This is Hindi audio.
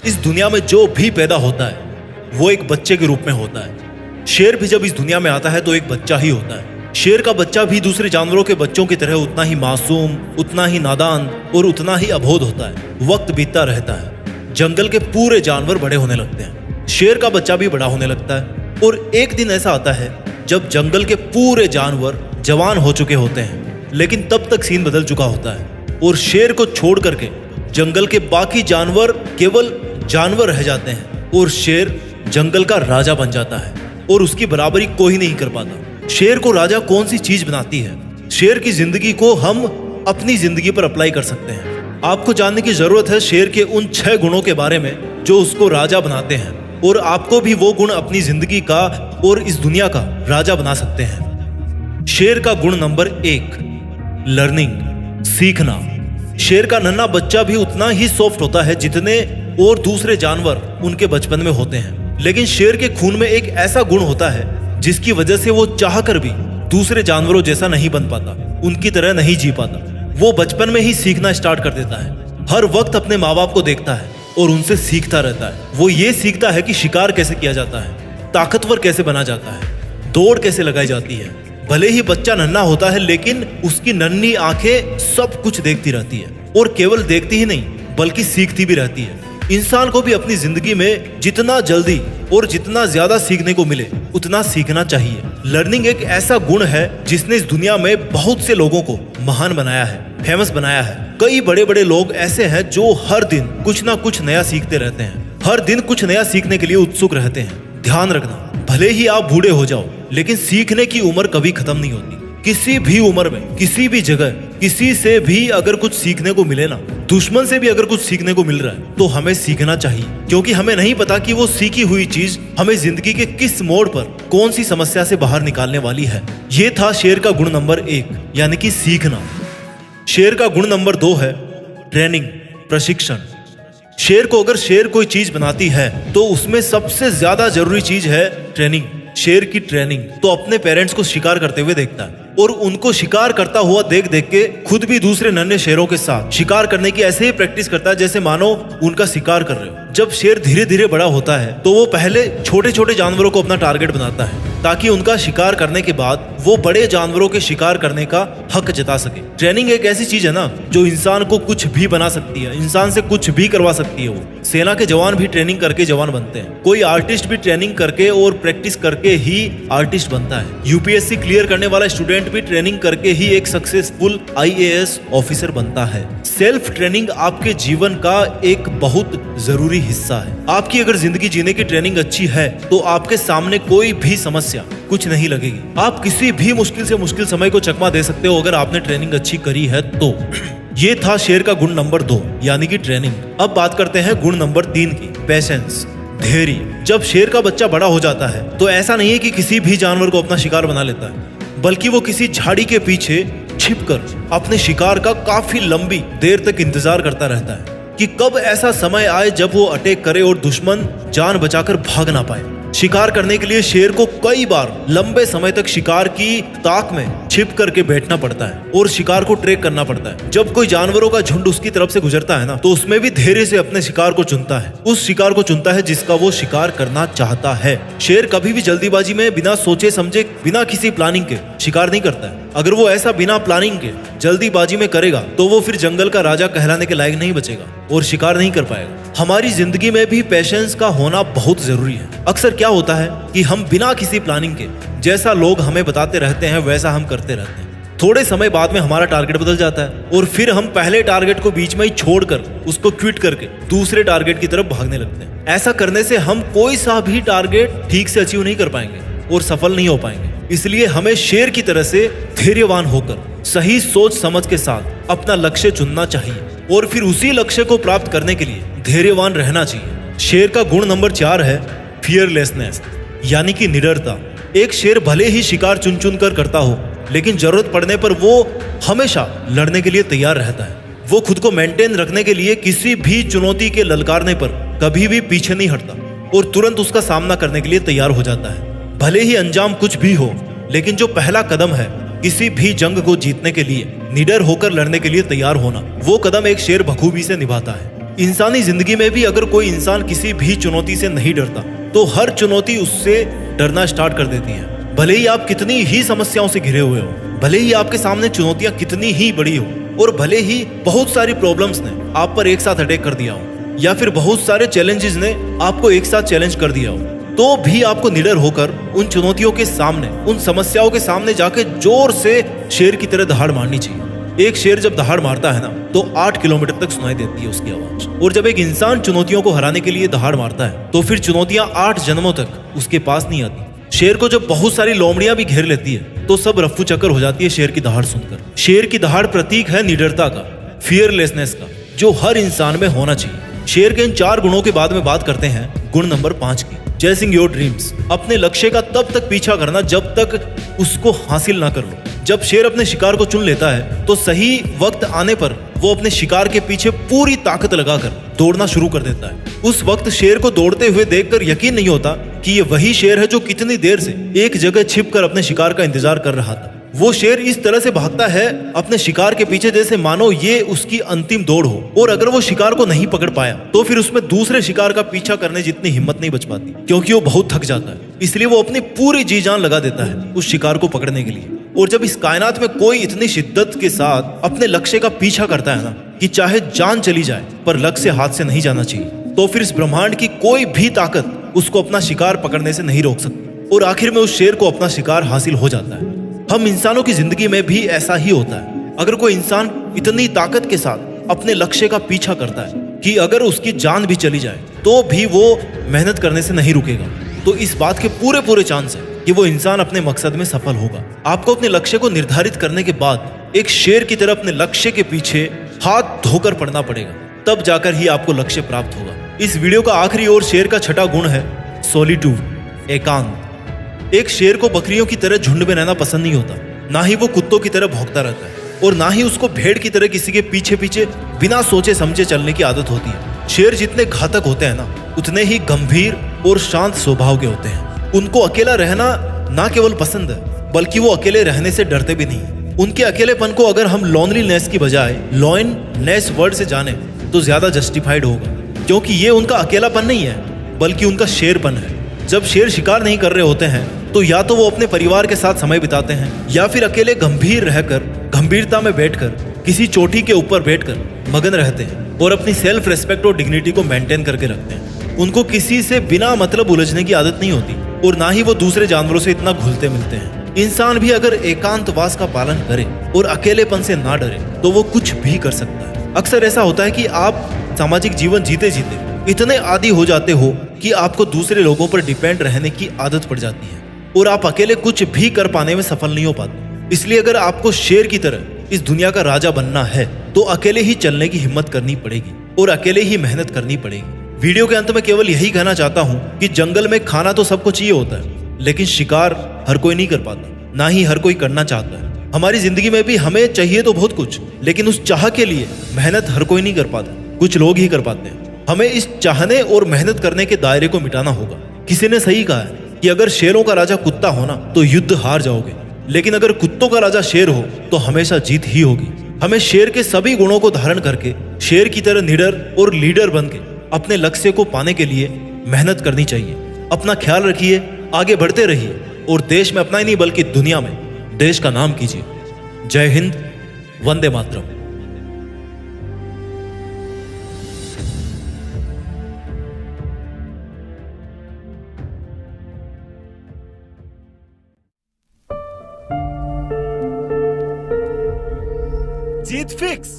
इस दुनिया में जो भी पैदा होता है वो एक बच्चे के रूप में होता है। शेर भी जब इस दुनिया में आता है तो एक बच्चा ही होता है। शेर का बच्चा भी दूसरे जानवरों के बच्चों की तरह उतना ही मासूम, उतना ही नादान और उतना ही अबोध होता है। वक्त बीतता रहता है, जंगल के पूरे जानवर बड़े होने लगते हैं, शेर का बच्चा भी बड़ा होने लगता है और एक दिन ऐसा आता है जब जंगल के पूरे जानवर जवान हो चुके होते हैं। लेकिन तब तक सीन बदल चुका होता है और शेर को छोड़ करके जंगल के बाकी जानवर केवल जानवर रह जाते हैं और शेर जंगल का राजा बन जाता है और उसकी बराबरी कोई नहीं कर पाता। शेर को राजा कौन सी चीज बनाती है? शेर की जिंदगी को हम अपनी जिंदगी पर अप्लाई कर सकते हैं। आपको जानने की जरूरत है शेर के उन 6 गुणों के बारे में जो उसको राजा बनाते हैं और आपको भी वो गुण अपनी जिंदगी का और इस दुनिया का राजा बना सकते हैं। शेर का गुण नंबर 1, लर्निंग, सीखना। शेर का नन्हा बच्चा भी उतना ही सॉफ्ट होता है जितने और दूसरे जानवर उनके बचपन में होते हैं। लेकिन शेर के खून में एक ऐसा गुण होता है जिसकी वजह से वो चाहकर भी दूसरे जानवरों जैसा नहीं बन पाता, उनकी तरह नहीं जी पाता। वो बचपन में ही सीखना स्टार्ट कर देता है। हर वक्त अपने माँ बाप को देखता है और उनसे सीखता रहता है। वो ये सीखता है कि शिकार कैसे किया जाता है, ताकतवर कैसे बना जाता है, दौड़ कैसे लगाई जाती है। भले ही बच्चा नन्हा होता है लेकिन उसकी नन्ही आंखें सब कुछ देखती रहती है और केवल देखती ही नहीं बल्कि सीखती भी रहती है। इंसान को भी अपनी जिंदगी में जितना जल्दी और जितना ज्यादा सीखने को मिले उतना सीखना चाहिए। लर्निंग एक ऐसा गुण है जिसने इस दुनिया में बहुत से लोगों को महान बनाया है, फेमस बनाया है। कई बड़े बड़े लोग ऐसे हैं जो हर दिन कुछ ना कुछ नया सीखते रहते हैं, हर दिन कुछ नया सीखने के लिए उत्सुक रहते हैं। ध्यान रखना, भले ही आप बूढ़े हो जाओ लेकिन सीखने की उम्र कभी खत्म नहीं होती। किसी भी उम्र में, किसी भी जगह, किसी से भी अगर कुछ सीखने को मिले ना, दुश्मन से भी अगर कुछ सीखने को मिल रहा है तो हमें सीखना चाहिए, क्योंकि हमें नहीं पता कि वो सीखी हुई चीज हमें जिंदगी के किस मोड़ पर कौन सी समस्या से बाहर निकालने वाली है। ये था शेर का गुण नंबर 1 यानी कि सीखना। शेर का गुण नंबर 2 है ट्रेनिंग, प्रशिक्षण। शेर को अगर शेर कोई चीज बनाती है तो उसमें सबसे ज्यादा जरूरी चीज है ट्रेनिंग। शेर की ट्रेनिंग तो अपने पेरेंट्स को शिकार करते हुए देखता है और उनको शिकार करता हुआ देख देख के खुद भी दूसरे नन्हे शेरों के साथ शिकार करने की ऐसे ही प्रैक्टिस करता है जैसे मानो उनका शिकार कर रहे हो। जब शेर धीरे धीरे बड़ा होता है तो वो पहले छोटे छोटे जानवरों को अपना टारगेट बनाता है ताकि उनका शिकार करने के बाद वो बड़े जानवरों के शिकार करने का हक जता सके। ट्रेनिंग एक ऐसी चीज है ना जो इंसान को कुछ भी बना सकती है, इंसान से कुछ भी करवा सकती है। वो सेना के जवान भी ट्रेनिंग करके जवान बनते हैं, कोई आर्टिस्ट भी ट्रेनिंग करके और प्रैक्टिस करके ही आर्टिस्ट बनता है। यूपीएससी क्लियर करने वाला स्टूडेंट भी ट्रेनिंग करके ही एक सक्सेसफुल आईएएस ऑफिसर बनता है। सेल्फ ट्रेनिंग आपके जीवन का एक बहुत जरूरी हिस्सा है। आपकी अगर जिंदगी जीने की ट्रेनिंग अच्छी है तो आपके सामने कोई भी समस्या कुछ नहीं लगेगी। आप किसी भी मुश्किल से मुश्किल समय को चकमा दे सकते हो अगर आपने ट्रेनिंग अच्छी करी है तो। ये था शेर का गुण नंबर 2 यानी कि ट्रेनिंग। अब बात करते हैं गुण नंबर 3 की, पेशेंस, धैर्य। जब शेर का बच्चा बड़ा हो जाता है तो ऐसा नहीं है कि किसी भी जानवर को अपना शिकार बना लेता है, बल्कि वो किसी झाड़ी के पीछे छिपकर अपने शिकार का काफी लंबी देर तक इंतजार करता रहता है कि कब ऐसा समय आए जब वो अटैक करे और दुश्मन जान बचाकर भाग ना पाए। शिकार करने के लिए शेर को कई बार लंबे समय तक शिकार की ताक में छिप करके बैठना पड़ता है और शिकार को ट्रैक करना पड़ता है। जब कोई जानवरों का झुंड उसकी तरफ से गुजरता है ना तो उसमें भी धैर्य से अपने शिकार को चुनता है, उस शिकार को चुनता है जिसका वो शिकार करना चाहता है। शेर कभी भी जल्दीबाजी में बिना सोचे समझे, बिना किसी प्लानिंग के शिकार नहीं करता है। अगर वो ऐसा बिना प्लानिंग के जल्दीबाजी में करेगा तो वो फिर जंगल का राजा कहलाने के लायक नहीं बचेगा और शिकार नहीं कर पाएगा। हमारी जिंदगी में भी पेशेंस का होना बहुत जरूरी है। अक्सर क्या होता है कि हम बिना किसी प्लानिंग के जैसा लोग हमें बताते रहते हैं वैसा हम करते रहते हैं। थोड़े समय बाद में हमारा टारगेट बदल जाता है और फिर हम पहले टारगेट को बीच में ही छोड़कर उसको क्विट करके दूसरे टारगेट की तरफ भागने लगते हैं। ऐसा करने से हम कोई सा भी टारगेट ठीक से अचीव नहीं कर पाएंगे और सफल नहीं हो पाएंगे। इसलिए हमें शेर की तरह से धैर्यवान होकर सही सोच समझ के साथ अपना लक्ष्य चुनना चाहिए और फिर उसी लक्ष्य को प्राप्त करने के लिए धैर्यवान रहना चाहिए। शेर का गुण नंबर 4 है फियरलेसनेस यानी कि निडरता। एक शेर भले ही शिकार चुन चुन कर करता हो लेकिन जरूरत पड़ने पर वो हमेशा लड़ने के लिए तैयार रहता है। वो खुद को मेंटेन रखने के लिए किसी भी चुनौती के ललकारने पर कभी भी पीछे नहीं हटता और तुरंत उसका सामना करने के लिए तैयार हो जाता है। भले ही अंजाम कुछ भी हो लेकिन जो पहला कदम है किसी भी जंग को जीतने के लिए निडर होकर लड़ने के लिए तैयार होना, वो कदम एक शेर बखूबी से निभाता है। इंसानी जिंदगी में भी अगर कोई इंसान किसी भी चुनौती से नहीं डरता तो हर चुनौती उससे डरना स्टार्ट कर देती है। भले ही आप कितनी ही समस्याओं से घिरे हुए हो, भले ही आपके सामने चुनौतियां कितनी ही बड़ी हो, और भले ही बहुत सारी प्रॉब्लम्स ने आप पर एक साथ अटैक कर दिया हो, या फिर बहुत सारे चैलेंजेस ने आपको एक साथ चैलेंज कर दिया हो, तो भी आपको निडर होकर उन चुनौतियों के सामने, उन समस्याओं के सामने जाके जोर से शेर की तरह दहाड़ मारनी चाहिए। एक शेर जब दहाड़ मारता है ना तो 8 किलोमीटर तक सुनाई देती है उसकी आवाज। और जब एक इंसान चुनौतियों को हराने के लिए दहाड़ मारता है तो फिर चुनौतियां 8 जन्मों तक उसके पास नहीं आती। शेर को जब बहुत सारी लोमड़ियां भी घेर लेती है तो सब रफ्फू चक्कर हो जाती है शेर की दहाड़ सुनकर। शेर की दहाड़ प्रतीक है निडरता का, फियरलेसनेस का, जो हर इंसान में होना चाहिए। शेर के इन 4 गुणों के बाद में बात करते हैं गुण नंबर 5 की, चेसिंग योर ड्रीम्स। अपने लक्ष्य का तब तक पीछा करना जब तक उसको हासिल ना कर लो। जब शेर अपने शिकार को चुन लेता है तो सही वक्त आने पर वो अपने शिकार के पीछे पूरी ताकत लगाकर दौड़ना शुरू कर देता है। उस वक्त शेर को दौड़ते हुए देखकर यकीन नहीं होता कि ये वही शेर है जो कितनी देर से एक जगह छिपकर अपने शिकार का इंतजार कर रहा था। वो शेर इस तरह से भागता है अपने शिकार के पीछे जैसे मानो ये उसकी अंतिम दौड़ हो, और अगर वो शिकार को नहीं पकड़ पाया तो फिर उसमें दूसरे शिकार का पीछा करने जितनी हिम्मत नहीं बच पाती, क्योंकि वो बहुत थक जाता है। इसलिए वो अपनी पूरी जी जान लगा देता है उस शिकार को पकड़ने के लिए। और जब इस कायनात में कोई इतनी शिद्दत के साथ अपने लक्ष्य का पीछा करता है ना कि चाहे जान चली जाए पर लक्ष्य हाथ से नहीं जाना चाहिए, तो फिर इस ब्रह्मांड की कोई भी ताकत उसको अपना शिकार पकड़ने से नहीं रोक सकती, और आखिर में उस शेर को अपना शिकार हासिल हो जाता है। हम इंसानों की जिंदगी में भी ऐसा ही होता है। अगर कोई इंसान इतनी ताकत के साथ अपने लक्ष्य का पीछा करता है कि अगर उसकी जान भी चली जाए तो भी वो मेहनत करने से नहीं रुकेगा, तो इस बात के पूरे चांस है कि वो इंसान अपने मकसद में सफल होगा। आपको अपने लक्ष्य को निर्धारित करने के बाद एक शेर की तरह अपने लक्ष्य के पीछे हाथ धोकर पड़ना पड़ेगा, तब जाकर ही आपको लक्ष्य प्राप्त होगा। इस वीडियो का आखिरी और शेर का छठा गुण है सॉलिट्यूड, एकांत। एक शेर को बकरियों की तरह झुंड में रहना पसंद नहीं होता, ना ही वो कुत्तों की तरह भौंकता रहता है, और ना ही उसको भेड़ की तरह किसी के पीछे पीछे बिना सोचे समझे चलने की आदत होती है। शेर जितने घातक होते हैं ना उतने ही गंभीर और शांत स्वभाव के होते हैं। उनको अकेला रहना ना केवल पसंद है बल्कि वो अकेले रहने से डरते भी नहीं। उनके अकेलेपन को अगर हम लोनलीनेस की बजाय लॉयननेस वर्ड से जाने तो ज्यादा जस्टिफाइड होगा, क्योंकि ये उनका अकेलापन नहीं है बल्कि उनका शेरपन है। जब शेर शिकार नहीं कर रहे होते हैं तो या तो वो अपने परिवार के साथ समय बिताते हैं या फिर अकेले गंभीर रहकर, गंभीरता में बैठकर, किसी चोटी के ऊपर बैठकर मगन रहते हैं और अपनी सेल्फ रेस्पेक्ट और डिग्निटी को मेंटेन करके रखते हैं। उनको किसी से बिना मतलब उलझने की आदत नहीं होती, और ना ही वो दूसरे जानवरों से इतना घुलते मिलते हैं। इंसान भी अगर एकांतवास का पालन करे और अकेलेपन से ना डरे तो वो कुछ भी कर सकता है। अक्सर ऐसा होता है कि आप सामाजिक जीवन जीते जीते इतने आदी हो जाते हो कि आपको दूसरे लोगों पर डिपेंड रहने की आदत पड़ जाती है और आप अकेले कुछ भी कर पाने में सफल नहीं हो पाते। इसलिए अगर आपको शेर की तरह इस दुनिया का राजा बनना है तो अकेले ही चलने की हिम्मत करनी पड़ेगी और अकेले ही मेहनत करनी पड़ेगी। वीडियो के अंत में केवल यही कहना चाहता हूँ कि जंगल में खाना तो सबको चाहिए होता है, लेकिन शिकार हर कोई नहीं कर पाता, ना ही हर कोई करना चाहता है। हमारी जिंदगी में भी हमें चाहिए तो बहुत कुछ, लेकिन उस चाह के लिए मेहनत हर कोई नहीं कर पाता, कुछ लोग ही कर पाते हैं। हमें इस चाहने और मेहनत करने के दायरे को मिटाना होगा। किसी ने सही कहा है कि अगर शेरों का राजा कुत्ता हो ना तो युद्ध हार जाओगे, लेकिन अगर कुत्तों का राजा शेर हो तो हमेशा जीत ही होगी। हमें शेर के सभी गुणों को धारण करके शेर की तरह निडर और लीडर बन के अपने लक्ष्य को पाने के लिए मेहनत करनी चाहिए। अपना ख्याल रखिए, आगे बढ़ते रहिए और देश में अपना ही नहीं बल्कि दुनिया में देश का नाम कीजिए। जय हिंद, वंदे मातरम। जीत फिक्स।